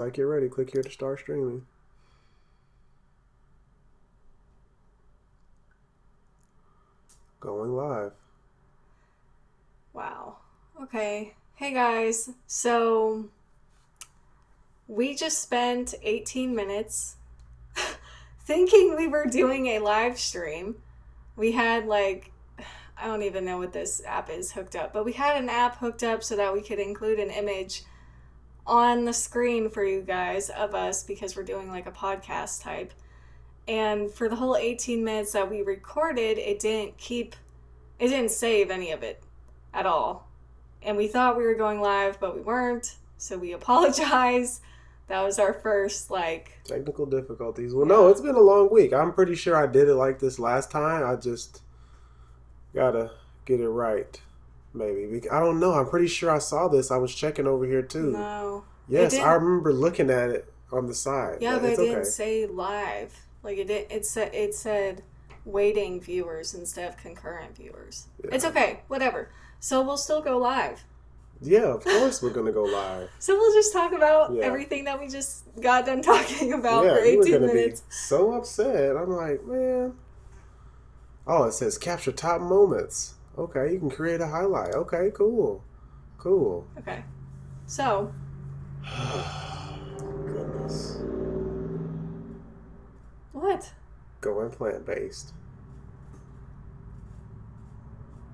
Like you're ready, click here to start streaming. Going live. Wow. Okay. Hey guys. So we just spent 18 minutes thinking we were doing a live stream. We had I don't even know what this app is hooked up, but we had an app hooked up so that we could include an image on the screen for you guys of us because we're doing like a podcast type. And for the whole 18 minutes that we recorded, it didn't save any of it at all. And we thought we were going live, but we weren't. So we apologize. That was our first technical difficulties. Well, no, it's been a long week. I'm pretty sure I did it like this last time. I just gotta get it right. Maybe. I don't know. I'm pretty sure I saw this. I was checking over here too. No. Yes, I remember looking at it on the side. Yeah, but it didn't say live. It said waiting viewers instead of concurrent viewers. Yeah. It's okay. Whatever. So we'll still go live. Yeah, of course we're going to go live. So we'll just talk about everything that we just got done talking about for 18 you were minutes. Be so upset. I'm like, man. Oh, it says capture top moments. Okay, you can create a highlight. Okay, cool. Okay. So. Goodness. What? Going plant-based.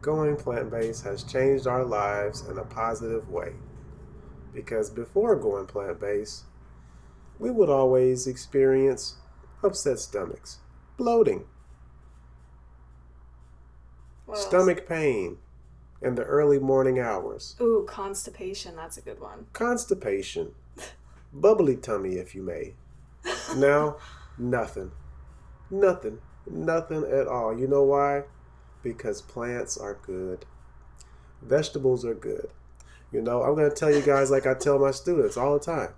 Going plant-based has changed our lives in a positive way. Because before going plant-based, we would always experience upset stomachs, bloating, stomach pain in the early morning hours. Ooh, constipation, that's a good one. Constipation. Bubbly tummy, if you may. Now, nothing at all. You know why? Because plants are good. Vegetables are good. You know, I'm going to tell you guys like I tell my students all the time.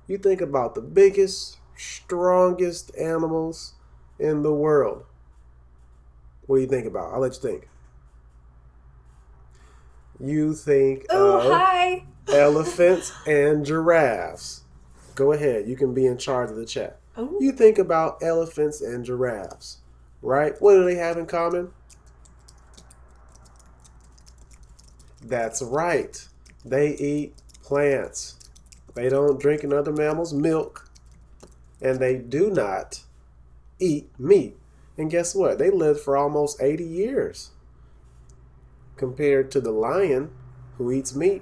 You think about the biggest, strongest animals in the world. What do you think about? I'll let you think. You think of elephants and giraffes. Go ahead. You can be in charge of the chat. Ooh. You think about elephants and giraffes, right? What do they have in common? That's right. They eat plants. They don't drink another mammal's milk. And they do not eat meat. And guess what? They lived for almost 80 years. Compared to the lion who eats meat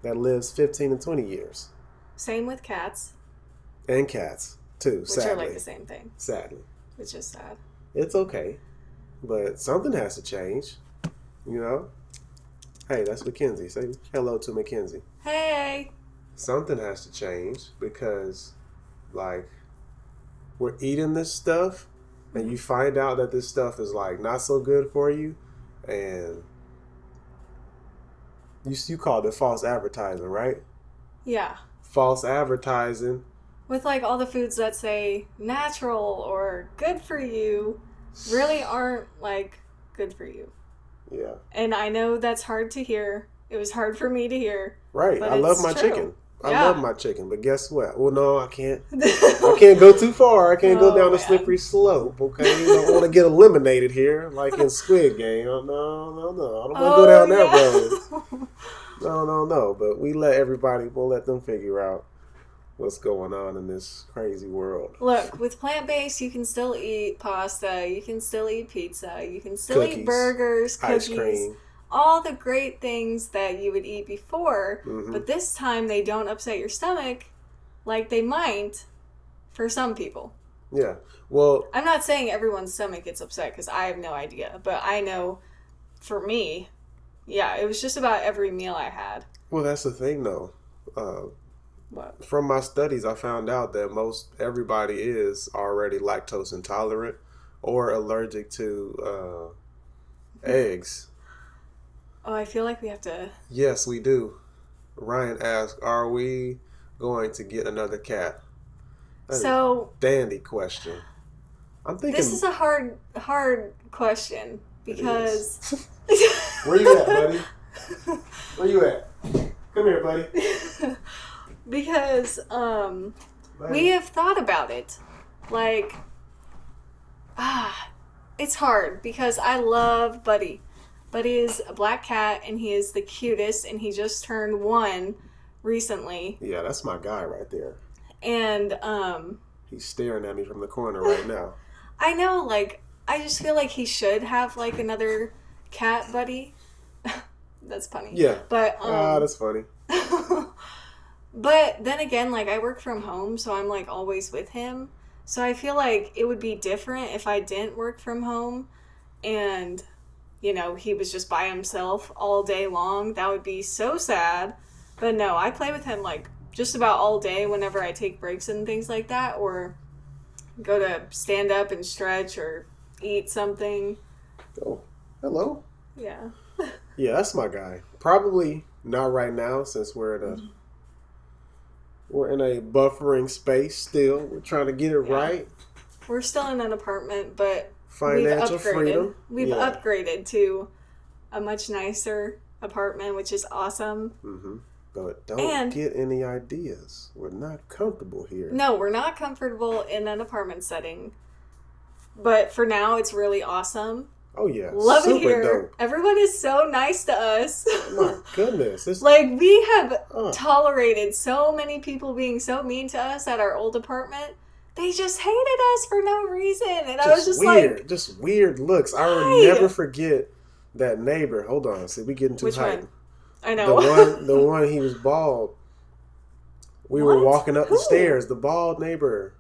that lives 15 and 20 years. Same with cats. And cats, too, sadly. Which are like the same thing. Sadly. Which is sad. It's okay. But something has to change. You know? Hey, that's Mackenzie. Say hello to Mackenzie. Hey! Something has to change because, we're eating this stuff and you find out that this stuff is, not so good for you. And you called it false advertising, right? Yeah. False advertising. With all the foods that say natural or good for you really aren't good for you. Yeah. And I know that's hard to hear. It was hard for me to hear. Right. I love my chicken. I love my chicken, but guess what? Well, no, I can't. I can't go too far. I can't go down the slippery slope. Okay, you don't want to get eliminated here, like in Squid Game. No. I don't want to go down that road. No. But we'll let them figure out what's going on in this crazy world. Look, with plant-based, you can still eat pasta. You can still eat pizza. You can still eat burgers, cookies. Ice cream. All the great things that you would eat before, but this time they don't upset your stomach like they might for some people. Yeah. Well, I'm not saying everyone's stomach gets upset because I have no idea, but I know for me, it was just about every meal I had. Well, that's the thing though. What? From my studies, I found out that everybody is already lactose intolerant or allergic to eggs. Oh, I feel like we have to... Yes, we do. Ryan asked, are we going to get another cat? That is a dandy question. I'm thinking... This is a hard question because... Where you at, buddy? Where you at? Come here, buddy. because we have thought about it. Like, it's hard because I love Buddy. Buddy is a black cat and he is the cutest and he just turned 1 recently. Yeah, that's my guy right there. And he's staring at me from the corner right now. I know, like, I just feel like he should have like another cat buddy. That's funny. Yeah. But that's funny. But then again, like, I work from home, so I'm like always with him. So I feel like it would be different if I didn't work from home and, you know, he was just by himself all day long. That would be so sad. But no, I play with him like just about all day whenever I take breaks and things like that, or go to stand up and stretch or eat something. Oh, hello. Yeah. Yeah, that's my guy. Probably not right now since we're in a buffering space still. We're trying to get it right. We're still in an apartment, but financial freedom. We've upgraded to a much nicer apartment, which is awesome. Mm-hmm. But don't get any ideas. We're not comfortable here. No, we're not comfortable in an apartment setting. But for now, it's really awesome. Oh, yeah. Love it here. Dope. Everyone is so nice to us. My goodness. It's like, we have tolerated so many people being so mean to us at our old apartment. They just hated us for no reason. And I was just weird, like... Just weird looks. I will never forget that neighbor. Hold on. See, we getting too hyped. One? I know. The one he was bald. We were walking up the stairs. The bald neighbor.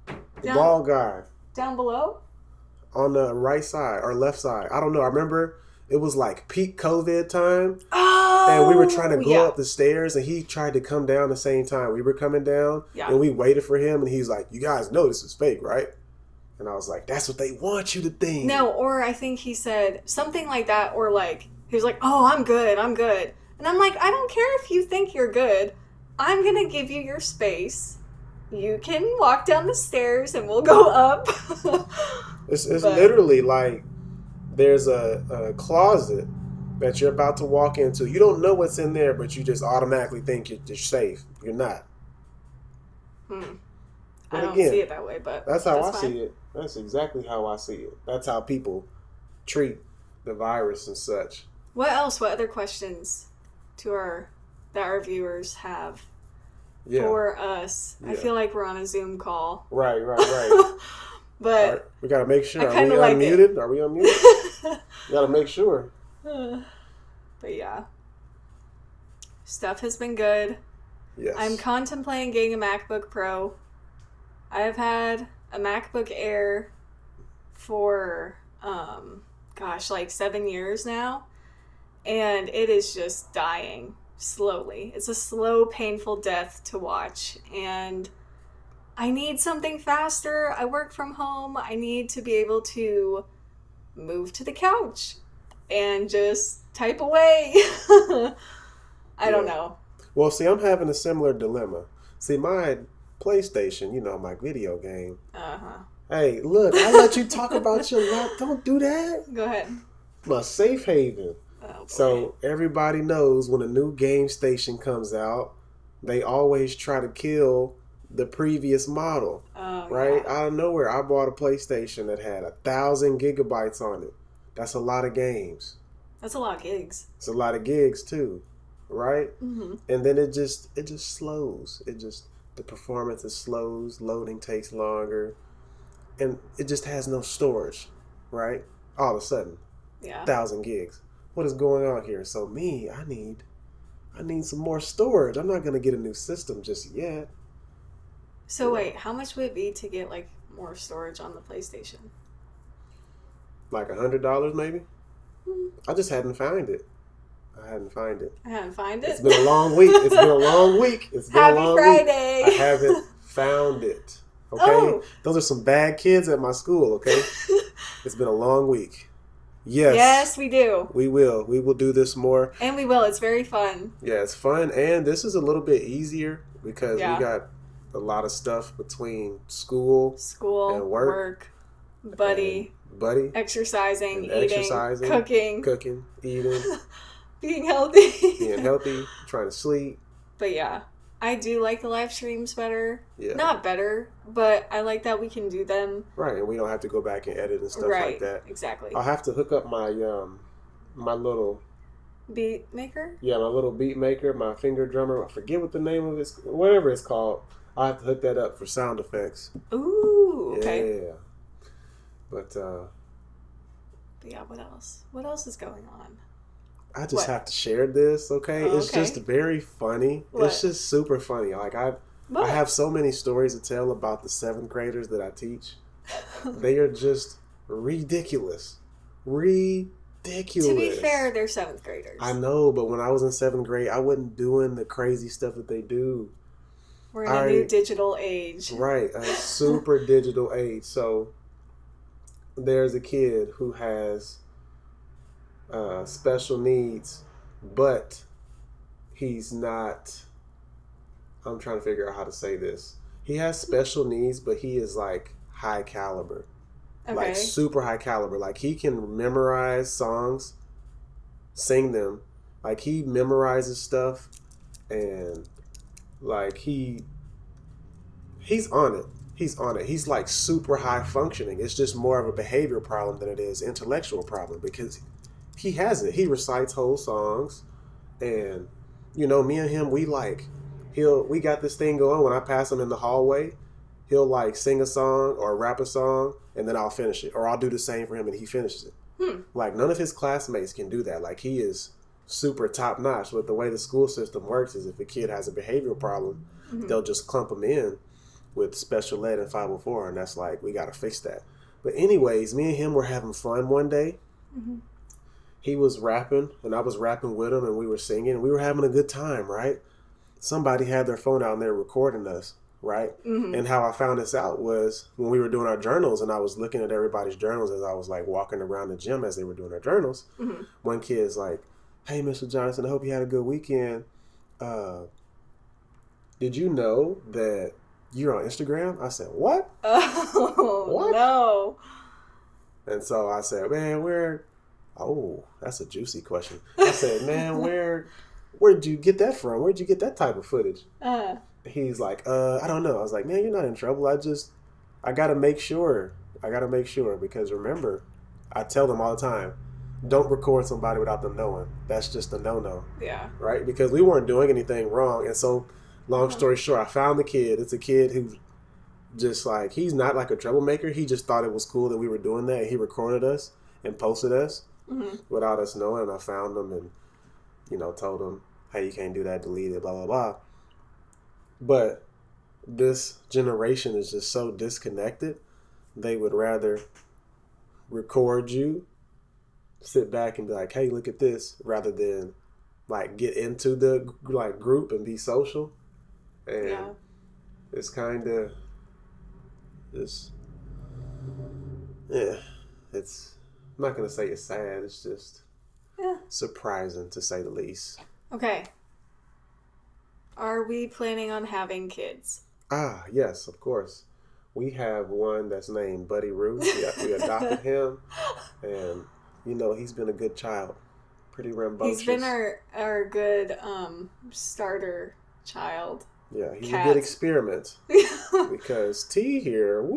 The bald guy. Down below? On the right side or left side. I don't know. I remember it was like peak COVID time. Oh, and we were trying to go up the stairs and he tried to come down the same time. We were coming down and we waited for him and he's like, you guys know this is fake, right? And I was like, that's what they want you to think. No, or I think he said something like that, or like, he was like, oh, I'm good. And I'm like, I don't care if you think you're good. I'm going to give you your space. You can walk down the stairs and we'll go up. It's literally like there's a closet that you're about to walk into. You don't know what's in there, but you just automatically think you're safe. You're not. I don't see it that way, but that's how I see it. That's exactly how I see it. That's how people treat the virus and such. What else? What other questions that our viewers have for us? Yeah. I feel like we're on a Zoom call. Right. But right, we gotta make sure. Are we unmuted? Are we unmuted? We gotta make sure. But yeah, stuff has been good. Yes. I'm contemplating getting a MacBook Pro. I have had a MacBook Air for like 7 years now, and it is just dying slowly. It's a slow, painful death to watch, and I need something faster. I work from home. I need to be able to move to the couch and just type away. I don't know. Well, see, I'm having a similar dilemma. See, my PlayStation, my video game. Hey, look, I let you talk about your laptop. Don't do that. Go ahead. My safe haven. Oh, so everybody knows when a new game station comes out, they always try to kill the previous model. Right? Yeah. Out of nowhere, I bought a PlayStation that had 1,000 gigabytes on it. That's a lot of games. That's a lot of gigs. It's a lot of gigs too, right? Mm-hmm. And then it just slows. The performance is slows. Loading takes longer, and it just has no storage, right? All of a sudden, 1,000 gigs. What is going on here? So I need some more storage. I'm not gonna get a new system just yet. So wait, how much would it be to get like more storage on the PlayStation? Like $100 maybe? I just hadn't found it. I hadn't found it. It's been a long week. Happy Friday. I haven't found it. Okay? Oh. Those are some bad kids at my school, okay? It's been a long week. Yes. Yes, we do. We will. We will do this more. And we will. It's very fun. Yeah, it's fun. And this is a little bit easier because we got a lot of stuff between school and work. Buddy. Exercising, eating, cooking, eating. Being healthy. Trying to sleep. But yeah, I do like the live streams better. Yeah. Not better, but I like that we can do them. Right, and we don't have to go back and edit and stuff Right, like that. Exactly. I'll have to hook up my my little beat maker. Yeah, my little beat maker, my finger drummer. I forget what the name of it is, whatever it's called. I'll have to hook that up for sound effects. Ooh, okay. Yeah. But yeah, what else? What else is going on? I just have to share this, okay? Oh, it's just very funny. What? It's just super funny. Like I have so many stories to tell about the 7th graders that I teach. They are just ridiculous. Ridiculous. To be fair, they're 7th graders. I know, but when I was in 7th grade, I wasn't doing the crazy stuff that they do. We're in a new digital age. Right, a super digital age. So there's a kid who has special needs, but he's not. I'm trying to figure out how to say this. He has special needs, but he is like high caliber. Okay. Like super high caliber. Like he can memorize songs, sing them. Like he memorizes stuff, and like he's on it. He's on it. He's like super high functioning. It's just more of a behavior problem than it is intellectual problem, because he has it. He recites whole songs, and me and him, we got this thing going. When I pass him in the hallway, he'll like sing a song or rap a song, and then I'll finish it, or I'll do the same for him and he finishes it. Like none of his classmates can do that. Like he is super top notch. But the way the school system works is if a kid has a behavioral problem, they'll just clump him in with special ed and 504, and that's like, we got to fix that. But anyways, me and him were having fun one day. He was rapping and I was rapping with him, and we were singing and we were having a good time, right? Somebody had their phone out and they were recording us, right? And how I found this out was when we were doing our journals, and I was looking at everybody's journals as I was like walking around the gym as they were doing their journals. One kid's like, "Hey, Mr. Johnson, I hope you had a good weekend. Did you know that you're on Instagram?" I said, "What?" Oh, what? No. And so I said, "Man, that's a juicy question." I said, "Man, where'd you get that from? Where'd you get that type of footage?" He's like, "I don't know." I was like, "Man, you're not in trouble. I gotta make sure. Because remember, I tell them all the time, don't record somebody without them knowing. That's just a no-no." Yeah. Right? Because we weren't doing anything wrong. And so, long story short, I found the kid. It's a kid who's just like, he's not like a troublemaker. He just thought it was cool that we were doing that. He recorded us and posted us without us knowing. I found him and, told him, "Hey, you can't do that. Delete it, blah, blah, blah." But this generation is just so disconnected. They would rather record you, sit back and be like, "Hey, look at this," rather than like get into the like group and be social. And it's kind of it's I'm not gonna say it's sad. It's just surprising, to say the least. Okay. Are we planning on having kids? Yes, of course. We have one that's named Buddy Roo. We adopted him, and he's been a good child, pretty rambunctious. He's been our good starter child. Yeah, he's a good experiment. Because T here,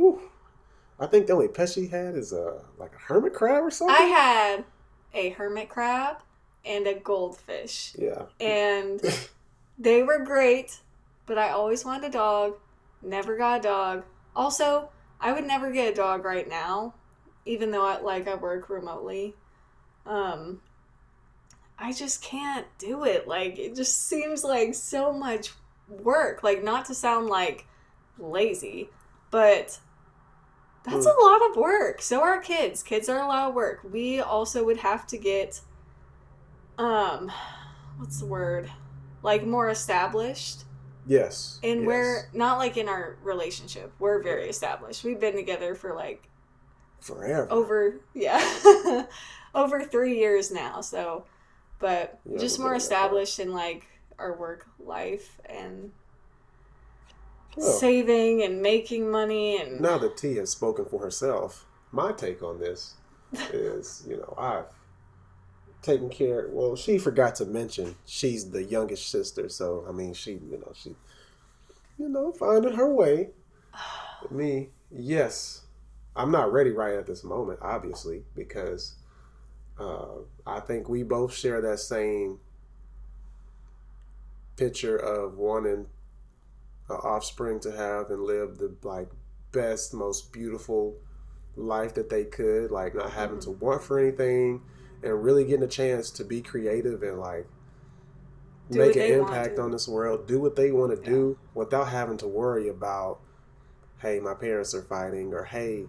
I think the only pet she had is a hermit crab or something. I had a hermit crab and a goldfish. Yeah. And they were great, but I always wanted a dog. Never got a dog. Also, I would never get a dog right now, even though I work remotely. I just can't do it. Like, it just seems like so much work. Like, not to sound like lazy, but that's a lot of work. So are kids. Kids are a lot of work. We also would have to get, what's the word? Like, more established. Yes. And we're not like in our relationship. We're very established. We've been together for like forever. Over 3 years now. So, but just more established in like our work life and saving and making money. And now that T has spoken for herself, my take on this is, I've taken care. Well, she forgot to mention she's the youngest sister, so I mean, she finding her way. Me, yes. I'm not ready right at this moment, obviously, because I think we both share that same picture of wanting an offspring to have and live the like best, most beautiful life that they could, like not having to want for anything and really getting a chance to be creative and like Do make what an they want impact to. on this world, do what they want to Yeah. do without having to worry about, hey, my parents are fighting, or hey,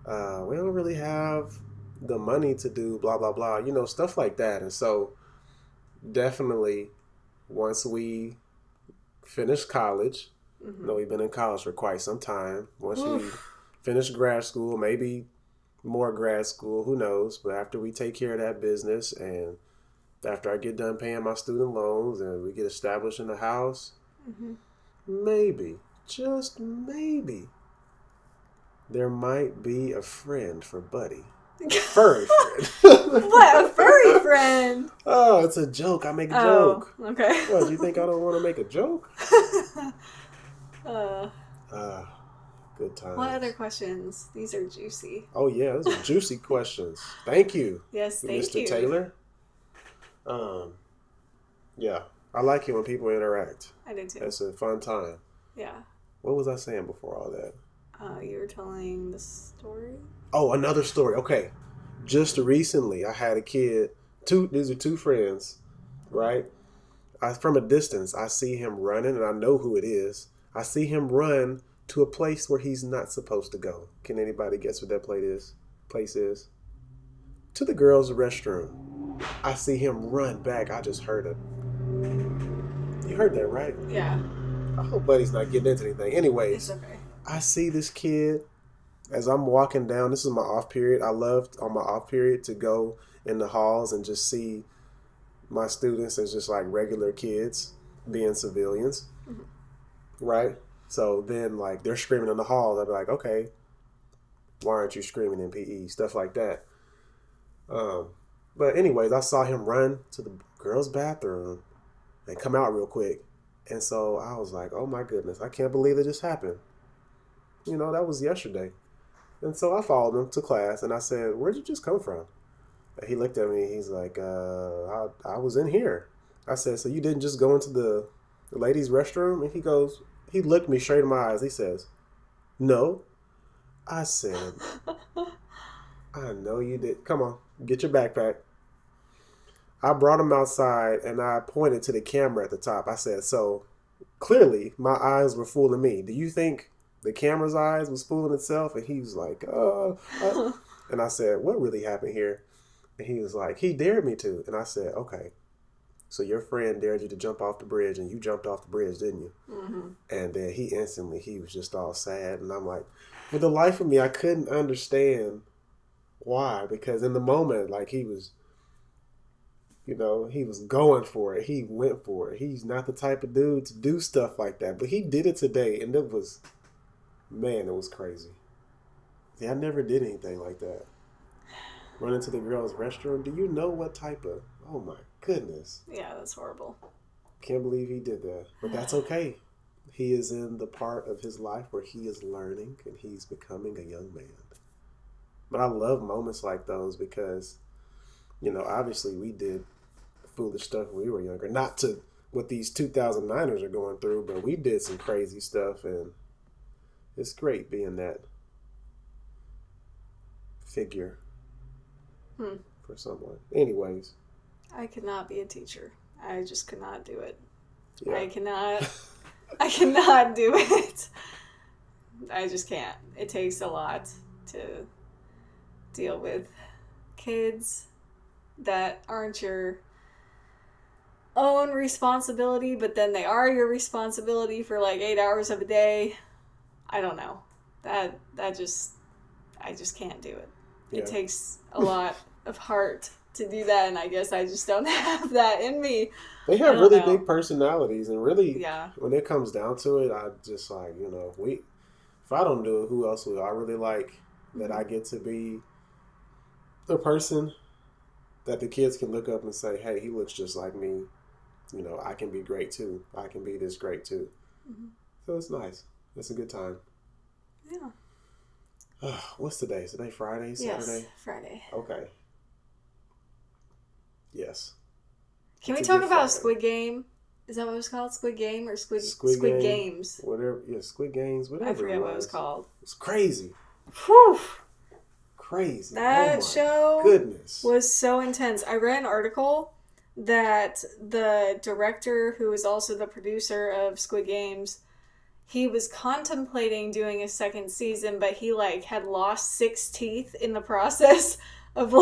we don't really have the money to do blah blah blah, stuff like that. And so definitely once we finish college, we've been in college for quite some time. Once we Oof. finish grad school, maybe more grad school, who knows? But after we take care of that business and after I get done paying my student loans and we get established in the house, maybe, just maybe, there might be a friend for Buddy. A furry friend. What? A furry friend? Oh, it's a joke. I make a joke. Okay. What, do you think I don't want to make a joke? Good times. What other questions? These are juicy. Oh, yeah, those are juicy questions. Thank you. Yes, thank Mr. you. Taylor. Yeah, I like it when people interact. I did too. It's a fun time. Yeah. What was I saying before all that? You were telling the story? Oh, another story. Okay. Just recently, I had a kid. These are two friends, right? From a distance, I see him running, and I know who it is. I see him run to a place where he's not supposed to go. Can anybody guess what that place is? To the girls' restroom. I see him run back. I just heard it. You heard that, right? Yeah. I hope Buddy's not getting into anything. Anyways, It's okay. I see this kid as I'm walking down. This is my off period. I loved on my off period to go in the halls and just see my students as just like regular kids being civilians. Right? So then like they're screaming in the halls. I'd be like, okay, why aren't you screaming in PE? Stuff like that. But anyways, I saw him run to the girls' bathroom and come out real quick. And so I was like, oh my goodness, I can't believe it just happened. That was yesterday. And so I followed him to class and I said, where'd you just come from? And he looked at me. He's like, I was in here. I said, so you didn't just go into the ladies' restroom? And he looked me straight in my eyes. He says, no. I said, I know you did. Come on, get your backpack. I brought him outside and I pointed to the camera at the top. I said, so clearly my eyes were fooling me. Do you think the camera's eyes was fooling itself? And he was like, and I said, what really happened here? And he was like, he dared me to. And I said, okay, so your friend dared you to jump off the bridge and you jumped off the bridge, didn't you? And then he was just all sad. And I'm like, for the life of me, I couldn't understand why. Because in the moment, like he was going for it. He went for it. He's not the type of dude to do stuff like that. But he did it today. And it was crazy. See, I never did anything like that. Run into the girls' restroom. Do you know what type of... Oh, my goodness. Yeah, that's horrible. Can't believe he did that. But that's okay. He is in the part of his life where he is learning and he's becoming a young man. But I love moments like those because, obviously we did foolish stuff when we were younger. Not to what these 2009ers are going through, but we did some crazy stuff, and it's great being that figure for someone. Anyways. I could not be a teacher. I just could not do it. Yeah. I cannot do it. I just can't. It takes a lot to deal with kids that aren't your own responsibility, but then they are your responsibility for like 8 hours of a day. I don't know. I just can't do it. Yeah. It takes a lot of heart to do that, and I guess I just don't have that in me. They have really big personalities, and really, when it comes down to it, I just like, if I don't do it, who else will? I really like that I get to be the person that the kids can look up and say, hey, he looks just like me. I can be great too. I can be this great too. So it's nice. It's a good time. Yeah. What's today? Is today Friday? Saturday? Yes, Friday. Okay. Yes. Can we talk about Squid Game? Is that what it was called? Squid Game or Squid Games? Whatever. Yeah, Squid Games. Whatever. I forget what it was called. It's crazy. Whew. Crazy. That show goodness was so intense. I read an article that the director, who is also the producer of Squid Games, he was contemplating doing a second season, but he had lost 6 teeth in the process of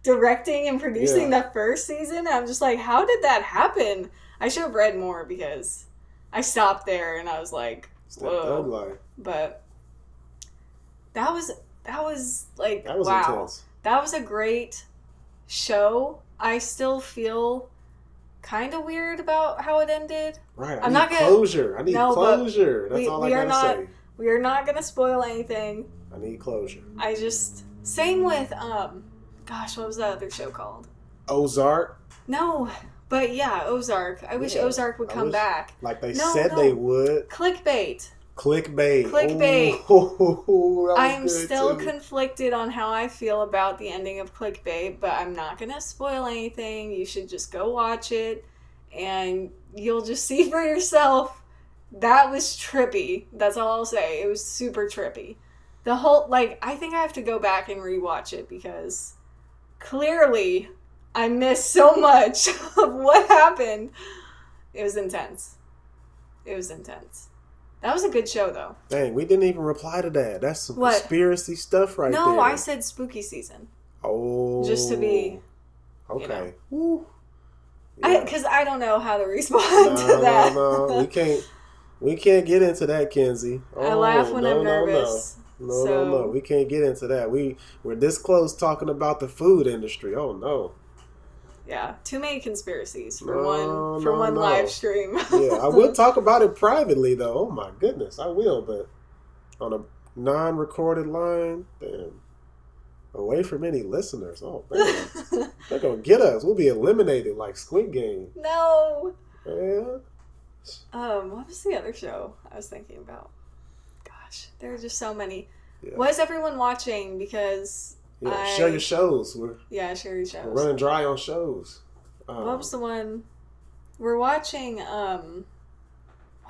directing and producing the first season. I'm just like, how did that happen? I should have read more because I stopped there and I was like, whoa. But that was wow. Intense. That was a great show. I still feel kind of weird about how it ended. Right. I need closure. That's all I gotta say. We are not gonna spoil anything. I need closure. Same with gosh, what was that other show called? Ozark? No, but yeah, Ozark. I wish Ozark would come back. Like they said they would. Clickbait. Ooh, I'm still conflicted on how I feel about the ending of Clickbait, but I'm not going to spoil anything. You should just go watch it, and you'll just see for yourself. That was trippy. That's all I'll say. It was super trippy. The whole, I think I have to go back and rewatch it because clearly I missed so much of what happened. It was intense. That was a good show, though. Dang, we didn't even reply to that. That's some conspiracy stuff there. No, I said spooky season. Oh. Just to be... Okay. Because I don't know how to respond to that. No. We can't get into that, Kenzie. I laugh when I'm nervous. No. We can't get into that. We're this close talking about the food industry. Oh, no. Yeah, too many conspiracies for one live stream. Yeah, I will talk about it privately, though. Oh, my goodness, I will. But on a non-recorded line, damn, away from any listeners. Oh, man. They're going to get us. We'll be eliminated like Squid Game. No. Yeah. What was the other show I was thinking about? Gosh, there are just so many. Yeah. What is everyone watching? Because... Yeah, share your shows. Share your shows. We're running dry on shows. What was the one we're watching? What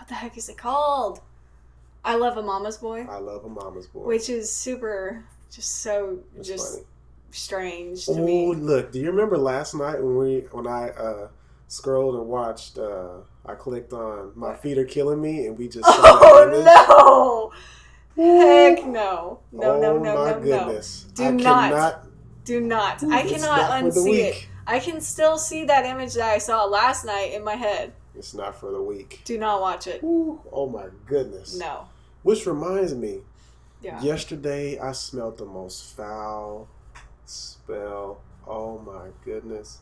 the heck is it called? I Love a Mama's Boy. Which is super, funny. Strange to me. Oh, look! Do you remember last night when I scrolled and watched? I clicked on My Feet Are Killing Me, and we just. Oh no! Heck no. No. My goodness. Do not. I cannot unsee it. I can still see that image that I saw last night in my head. It's not for the weak. Do not watch it. Ooh, oh my goodness. No. Which reminds me. Yeah. Yesterday I smelled the most foul smell. Oh my goodness.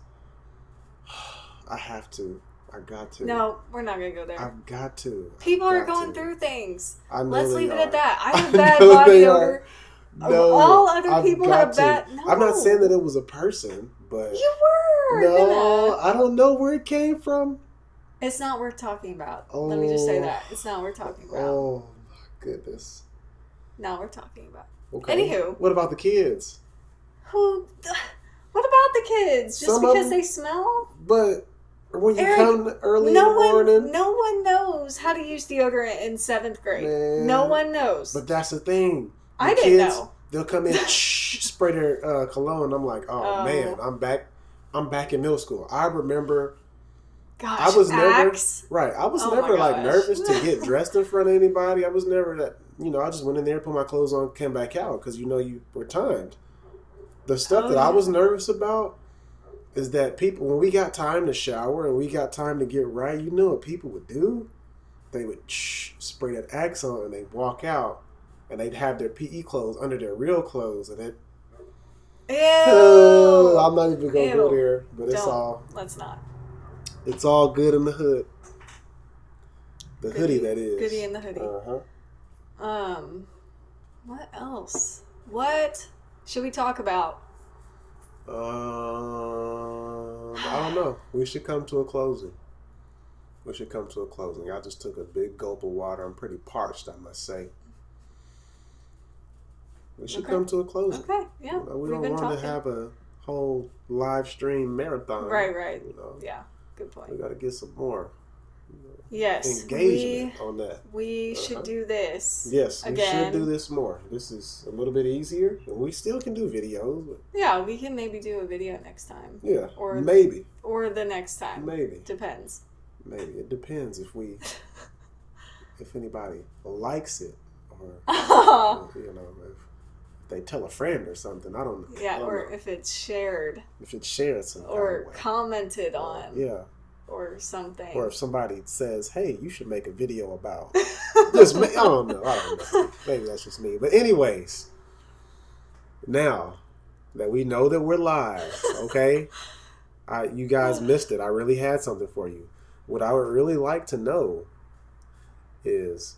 I got to. No, we're not going to go there. I've got to. People are going through things. I know. Let's leave it at that. I have bad body odor. No, all other people have bad. No. I'm not saying that it was a person, but you were. No, I don't know where it came from. It's not worth talking about. Let me just say that it's not worth talking about. Oh my goodness. Not worth talking about. Okay. Anywho, what about the kids? What about the kids? Just because they smell? But when you come early in the morning, no one knows how to use deodorant in 7th grade. Man, no one knows. But that's the thing. I didn't know. They'll come in, spray their cologne. I'm like, oh man, I'm back in middle school. I remember. Gosh, I was Axe? never I was never nervous to get dressed in front of anybody. I was never that. I just went in there, put my clothes on, came back out because you were timed. The stuff that I was nervous about is that people, when we got time to shower and we got time to get right, you know what people would do? They would spray that Axe on and they'd walk out and they'd have their PE clothes under their real clothes and it. Ew. I'm not even gonna go there, but Let's not. It's all good in the hood. The hoodie, that is. Goody in the hoodie. What else? What should we talk about? I don't know. We should come to a closing. we should come to a closing. I just took a big gulp of water. I'm pretty parched, I must say. We should come to a closing. Okay, yeah. You know, we don't want to have a whole live stream marathon. Right. You know? Yeah, good point. We got to get some more engagement on that. We should do this. Yes, again. We should do this more. This is a little bit easier. We still can do videos. But yeah, we can maybe do a video next time. Yeah, or maybe. Or the next time. Maybe. Depends. Maybe. It depends if anybody likes it or, you know, if they tell a friend or something. I don't know. Yeah, or if it's shared. If it's shared some or commented on. Yeah. Or something. Or if somebody says, hey, you should make a video about just I don't know. Maybe that's just me. But anyways, now that we know that we're live, okay? You guys missed it. I really had something for you. What I would really like to know is